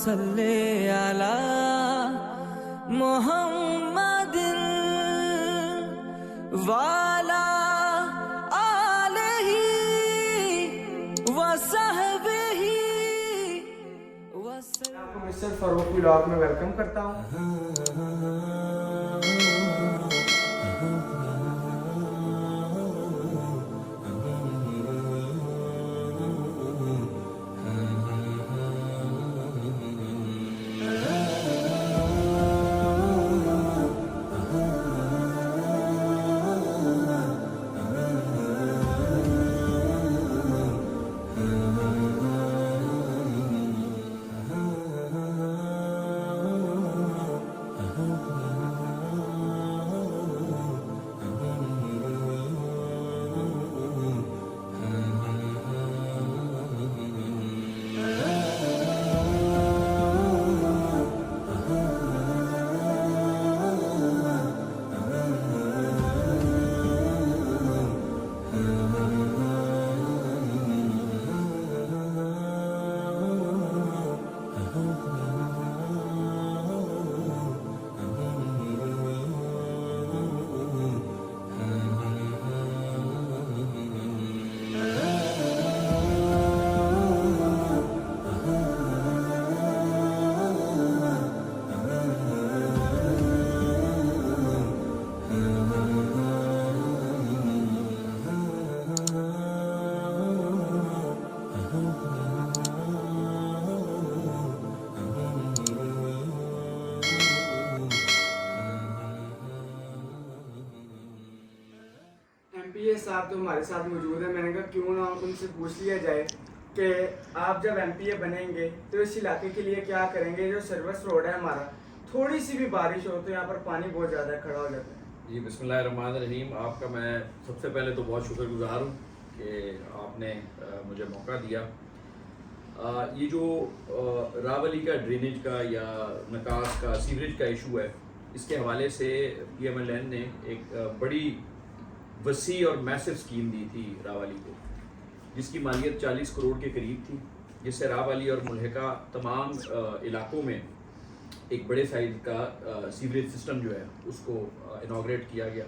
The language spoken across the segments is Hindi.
सल्ले अला मोहम्मदिन वाला आलिही वसहबिही आपको मिस्टर फारूक व्लॉग में वेलकम करता हूँ। एमपीए साहब तो हमारे साथ मौजूद है। मैंने कहा क्यों ना उनसे पूछ लिया जाए कि आप जब एमपीए बनेंगे तो इस इलाके के लिए क्या करेंगे। जो सर्विस रोड है हमारा, थोड़ी सी भी बारिश हो तो यहाँ पर पानी बहुत ज़्यादा खड़ा हो जाता है। जी बिस्मिल्लाहिर्रहमानिर्रहीम। आपका मैं सबसे पहले तो बहुत शुक्रगुजार हूँ कि आपने मुझे मौका दिया। ये जो रावली का ड्रेनेज का या निकास का सीवरेज का इशू है, इसके हवाले से PMLN ने एक बड़ी वसी और मैसिव स्कीम दी थी रावली को, जिसकी मालियत 40 करोड़ के करीब थी, जिससे रावली और मुल्हिका तमाम इलाकों में एक बड़े साइज का सीवरेज सिस्टम जो है उसको इनॉग्रेट किया गया।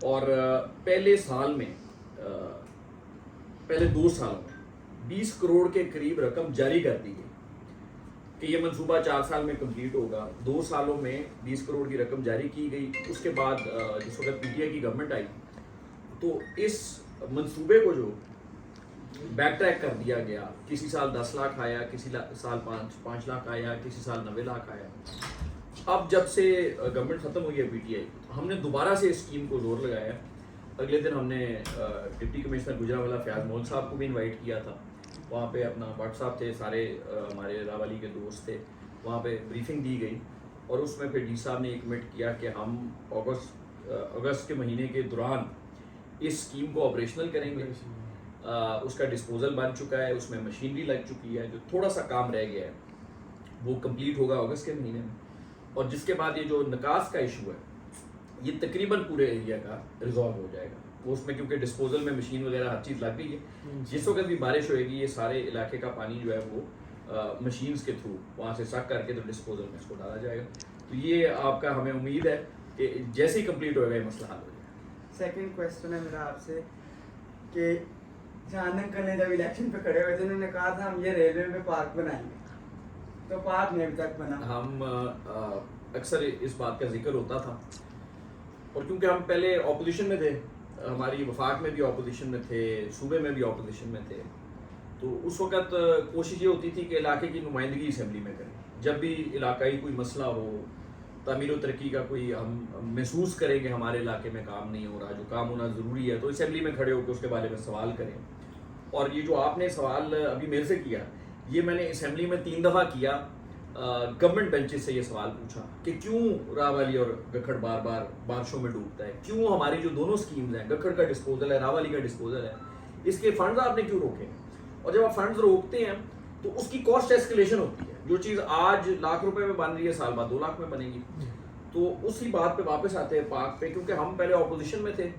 और पहले साल में पहले 2 सालों में 20 करोड़ के करीब रकम जारी कर दी गई कि ये मंसूबा 4 साल में कंप्लीट होगा। 2 सालों में 20 करोड़ की रकम जारी की गई। उसके बाद जिस वक्त PTI की गवर्नमेंट आई तो इस मंसूबे को जो बैक ट्रैक कर दिया गया, किसी साल 10 लाख आया, किसी साल 5 लाख आया, किसी साल 90 लाख आया। अब जब से गवर्नमेंट ख़त्म हुई है PTI, हमने दोबारा से इस स्कीम को जोर लगाया। अगले दिन हमने डिप्टी कमिश्नर गुजरावाला फयाज मोहन साहब को भी इनवाइट किया था। वहाँ पे अपना भट्ट साहब थे, सारे हमारे रावली के दोस्त थे, वहाँ पे ब्रीफिंग दी गई और उसमें फिर डी साहब ने एक कमिट किया कि हम अगस्त के महीने के दौरान इस स्कीम को ऑपरेशनल करेंगे। उसका डिस्पोजल बन चुका है, उसमें मशीनरी लग चुकी है, जो थोड़ा सा काम रह गया है वो कंप्लीट होगा अगस्त के महीने में। और जिसके बाद ये जो निकास का इशू है ये तकरीबन पूरे एरिया का रिजॉल्व हो जाएगा। वो उसमें क्योंकि डिस्पोजल में मशीन वगैरह हर चीज़ लग गई है, जिस वक्त भी बारिश होएगी ये सारे इलाके का पानी जो है वो मशीन्स के थ्रू वहाँ से सक करके तो डिस्पोजल में इसको डाला जाएगा। तो ये आपका हमें उम्मीद है कि जैसे ही कंप्लीट होएगा ये मसला हल हो जाएगा। सेकंड क्वेश्चन है मेरा आपसे कि जान अंकल ने जब इलेक्शन पे खड़े हुए थे उन्होंने कहा था हम ये रेलवे में पार्क बनाएंगे, तो पार्क नहीं अभी तक बना। हम अक्सर इस बात का जिक्र होता था और क्योंकि हम पहले ऑपोजिशन में थे, हमारी वफाक में भी ऑपोजिशन में थे, सूबे में भी ऑपोजिशन में थे, तो उस वक़्त कोशिश ये होती थी कि इलाके की नुमाइंदगी असम्बली में करें। जब भी इलाकाई कोई मसला हो, तामीर व तरक्की का कोई हम महसूस करेंगे हमारे इलाके में काम नहीं हो रहा, जो काम होना ज़रूरी है, तो असम्बली में खड़े होकर उसके बारे में सवाल करें। और ये जो आपने सवाल अभी मेरे से किया, ये मैंने असम्बली में 3 दफ़ा किया। गवर्नमेंट बेंचेस से ये सवाल पूछा कि क्यों रावली और गखड़ बार बार बारिशों में डूबता है, क्यों हमारी जो दोनों स्कीम्स हैं, गखड़ का डिस्पोजल है, रावली का डिस्पोजल है, इसके फंड्स आपने क्यों रोके। और जब आप फंड्स रोकते हैं तो उसकी कॉस्ट एस्केलेशन होती है। जो चीज़ आज लाख रुपए में बन रही है साल बाद 2 लाख में बनेगी। तो उसी बात पे वापस आते हैं पार्क पे, क्योंकि हम पहले ऑपोजिशन में थे,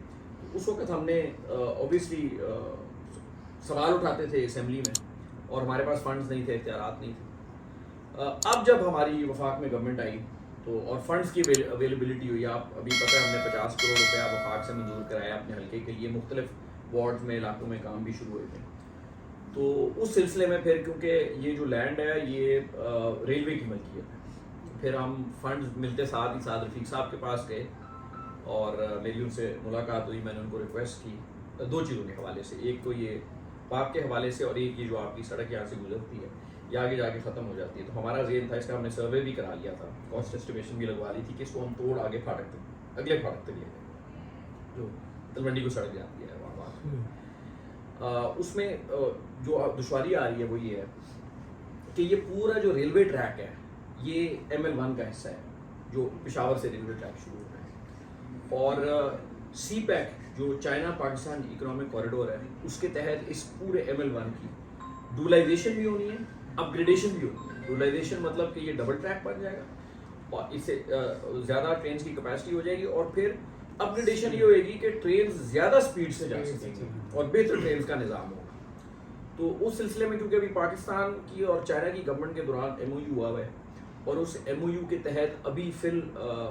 उस वक्त हमने ऑब्वियसली सवाल उठाते थे असेंबली में और हमारे पास फंड्स नहीं थे, इख्तियारात नहीं थे। अब जब हमारी वफाक में गवर्नमेंट आई तो और फंड्स की अवेलेबिलिटी हुई, आप अभी पता है हमने 50 करोड़ रुपया वफाक से मंजूर कराया अपने हल्के के लिए, मुख्तलिफ वार्ड्स में इलाकों में काम भी शुरू हुए थे। तो उस सिलसिले में फिर क्योंकि ये जो लैंड है ये रेलवे की मलकियत है, फिर हम फंड्स मिलते साथ ही साथ रफीक साहब के पास गए और मेरी उनसे मुलाकात हुई। मैंने उनको रिक्वेस्ट की 2 चीज़ों के हवाले से, एक तो ये पार्क के हवाले से और एक ये जो आपकी सड़क यहाँ से गुजरती है ये आगे जाके ख़त्म हो जाती है। तो हमारा ज़ेन था, इसका हमने सर्वे भी करा लिया था, कॉस्ट एस्टिमेशन भी लगवा ली थी कि इसको हम तोड़ आगे फाटक तक, अगले फाटक तक ले जाए जो तलवंडी को सड़क जाती है वहाँ। उसमें जो दुश्वारी आ रही है वो ये है कि ये पूरा जो रेलवे ट्रैक है ये ML1 का हिस्सा है जो पेशावर से रेलवे ट्रैक शुरू हो रहा है, और CPEC जो चाइना पाकिस्तान इकोनॉमिक कॉरिडोर है उसके तहत इस पूरे ML1 की डुअलाइजेशन भी होनी है, अपग्रेडेशन भी होनी है। डुअलाइजेशन मतलब कि ये डबल ट्रैक बन जाएगा और इससे ज़्यादा ट्रेन की कैपेसिटी हो जाएगी, और फिर अपग्रेडेशन ये होएगी कि ट्रेन ज़्यादा स्पीड से जा सकेंगी और बेहतर ट्रेन का निज़ाम होगा। तो उस सिलसिले में क्योंकि अभी पाकिस्तान की और चाइना की गवर्नमेंट के दौरान MOU हुआ है और उस MOU के तहत अभी फिल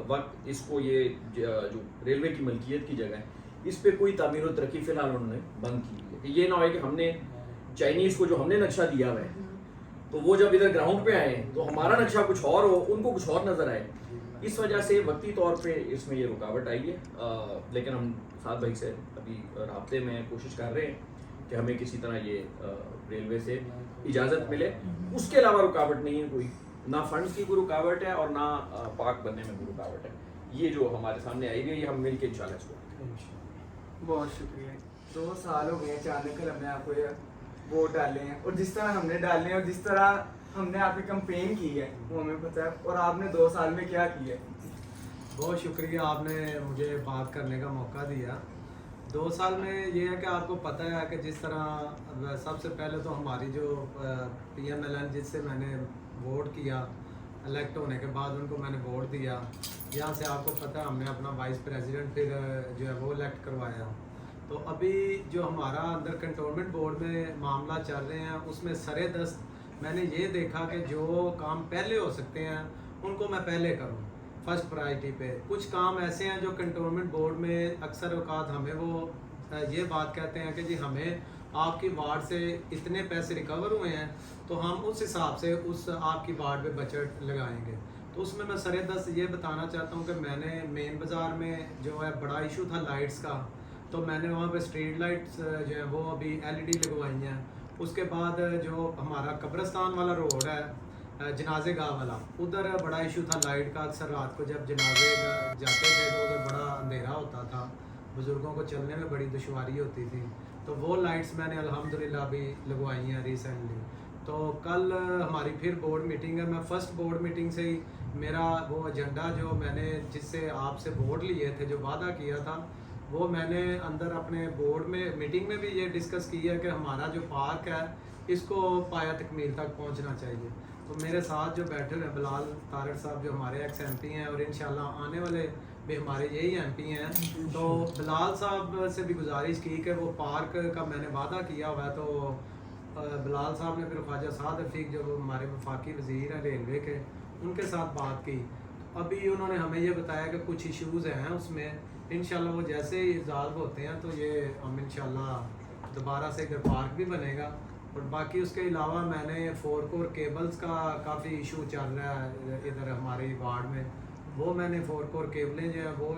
वक्त इसको ये जो रेलवे की मलकियत की जगह है इस पर कोई तामीर और तरक्की फ़िलहाल उन्होंने बंद की है कि ये ना हो कि हमने चाइनीज़ को जो हमने नक्शा दिया हुआ है तो वो जब इधर ग्राउंड पे आए तो हमारा नक्शा कुछ और हो, उनको कुछ और नज़र आए। इस वजह से वक्ती तौर पे इसमें ये रुकावट आई है, लेकिन हम साथ भाई से अभी राब्ते में कोशिश कर रहे हैं कि हमें किसी तरह ये रेलवे से इजाज़त मिले। उसके अलावा रुकावट नहीं है कोई, ना फंड्स की कोई रुकावट है और ना पार्क बनने में कोई रुकावट है। ये जो हमारे सामने आई हुई है ये हम मिल के इंशाल्लाह इसको। बहुत शुक्रिया। 2 साल हो गए अचानक हमने आपको ये वोट डाले हैं, और जिस तरह हमने डाले हैं और जिस तरह हमने आपकी कंपेन की है वो हमें पता है, और आपने 2 साल में क्या किया है। बहुत शुक्रिया, आपने मुझे बात करने का मौका दिया। 2 साल में ये है कि आपको पता है कि जिस तरह सबसे पहले तो हमारी जो PMLN जिससे मैंने वोट किया, इलेक्ट होने के बाद उनको मैंने वोट दिया, यहाँ से आपको पता है हमने अपना वाइस प्रेसिडेंट फिर जो है वो इलेक्ट करवाया। तो अभी जो हमारा अंदर कंटोनमेंट बोर्ड में मामला चल रहे हैं उसमें सरे दस्त मैंने ये देखा कि जो काम पहले हो सकते हैं उनको मैं पहले करूं फर्स्ट प्रायोरिटी पे। कुछ काम ऐसे हैं जो कंटोनमेंट बोर्ड में अक्सर औकात हमें वो ये बात कहते हैं कि जी हमें आपकी वार्ड से इतने पैसे रिकवर हुए हैं तो हम उस हिसाब से उस आपकी वार्ड पे बजट लगाएंगे। तो उसमें मैं सरे दस्त ये बताना चाहता हूँ कि मैंने मेन बाज़ार में जो है बड़ा इशू था लाइट्स का, तो मैंने वहाँ पे स्ट्रीट लाइट्स जो है वो अभी LED लगवाई हैं। उसके बाद जो हमारा कब्रिस्तान वाला रोड है जनाजे गाँव वाला, उधर बड़ा इशू था लाइट का। अक्सर रात को जब जनाजे जाते थे तो उधर बड़ा अंधेरा होता था, बुज़ुर्गों को चलने में बड़ी दुश्वारी होती थी, तो वो लाइट्स मैंने अल्हम्दुलिल्लाह अभी लगवाई हैं रिसेंटली। तो कल हमारी फिर बोर्ड मीटिंग है। मैं फर्स्ट बोर्ड मीटिंग से ही मेरा वो एजेंडा जो मैंने जिससे आपसे वोट लिए थे, जो वादा किया था, वो मैंने अंदर अपने बोर्ड में मीटिंग में भी ये डिस्कस किया कि हमारा जो पार्क है इसको पाया तकमील तक पहुंचना चाहिए। तो मेरे साथ जो बैठे हुए बिलाल तारड़ साहब जो हमारे MP हैं और इंशाल्लाह आने वाले भी हमारे यही MP हैं, तो बिलाल साहब से भी गुजारिश की कि वो पार्क का मैंने वादा किया हुआ है। तो बिलाल साहब ने फिर ख्वाजा साद रफीक जो हमारे वफाकी वज़ीर हैं रेलवे के, उनके साथ बात की। अभी उन्होंने हमें ये बताया कि कुछ इश्यूज़ हैं उसमें, इंशाल्लाह वो जैसे ही रिजॉल्व होते हैं तो ये हम इंशाल्लाह दोबारा से इधर पार्क भी बनेगा। और बाकी उसके अलावा मैंने 4 कोर केबल्स का काफ़ी इशू चल रहा है इधर हमारे वार्ड में, वो मैंने 4 कोर केबलें जो है वो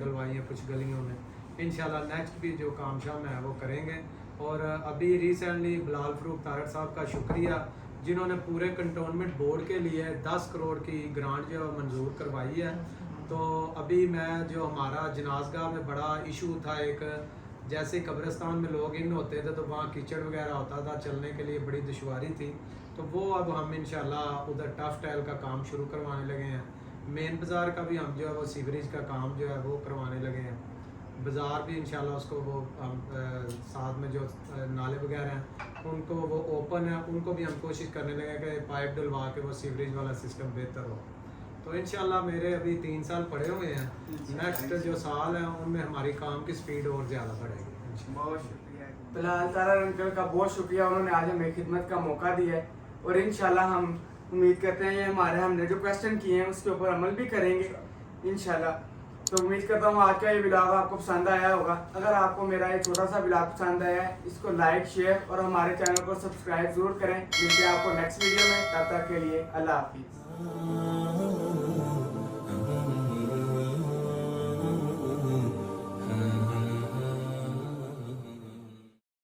डलवाई हैं कुछ गलियों में। इंशाल्लाह नेक्स्ट भी जो काम शाम है वो करेंगे। और अभी रिसेंटली बिलाल फ़रूक तारड़ साहब का शुक्रिया जिन्होंने पूरे कंटोनमेंट बोर्ड के लिए 10 करोड़ की ग्रांट जो मंजूर करवाई है। तो अभी मैं जो हमारा जनाजगाह में बड़ा इशू था एक, जैसे कब्रिस्तान में लोग इन होते थे तो वहाँ कीचड़ वगैरह होता था, चलने के लिए बड़ी दुश्वारी थी, तो वो अब हम इंशाल्लाह उधर टफ टाइल का काम शुरू करवाने लगे हैं। मेन बाज़ार का भी हम जो है वो सीवरेज का काम जो है वो करवाने लगे हैं। बाज़ार भी इंशाल्लाह उसको वो साथ में जो नाले वगैरह हैं उनको वो ओपन है, उनको भी हम कोशिश करने लगे कि पाइप डलवा के वो सीवरेज वाला सिस्टम बेहतर हो। तो इंशाल्लाह मेरे अभी 3 साल पड़े हुए हैं, नेक्स्ट जो साल है उनमें हमारी काम की स्पीड और ज़्यादा बढ़ेगी। बहुत शुक्रिया बिलाल तारड़ अंकल का, बहुत शुक्रिया, उन्होंने आज हमें खिदमत का मौका दिया है। और इंशाल्लाह हम उम्मीद करते हैं ये हमारे हमने जो क्वेश्चन किए हैं उसके ऊपर अमल भी करेंगे इंशाल्लाह। तो उम्मीद करता हूँ आज का ये व्लॉग आपको पसंद आया होगा। अगर आपको मेरा ये छोटा सा व्लॉग पसंद आया है इसको लाइक शेयर और हमारे चैनल को सब्सक्राइब जरूर करें। मिलते हैं आपको नेक्स्ट वीडियो में, तब तक के लिए अल्लाह हाफिज़।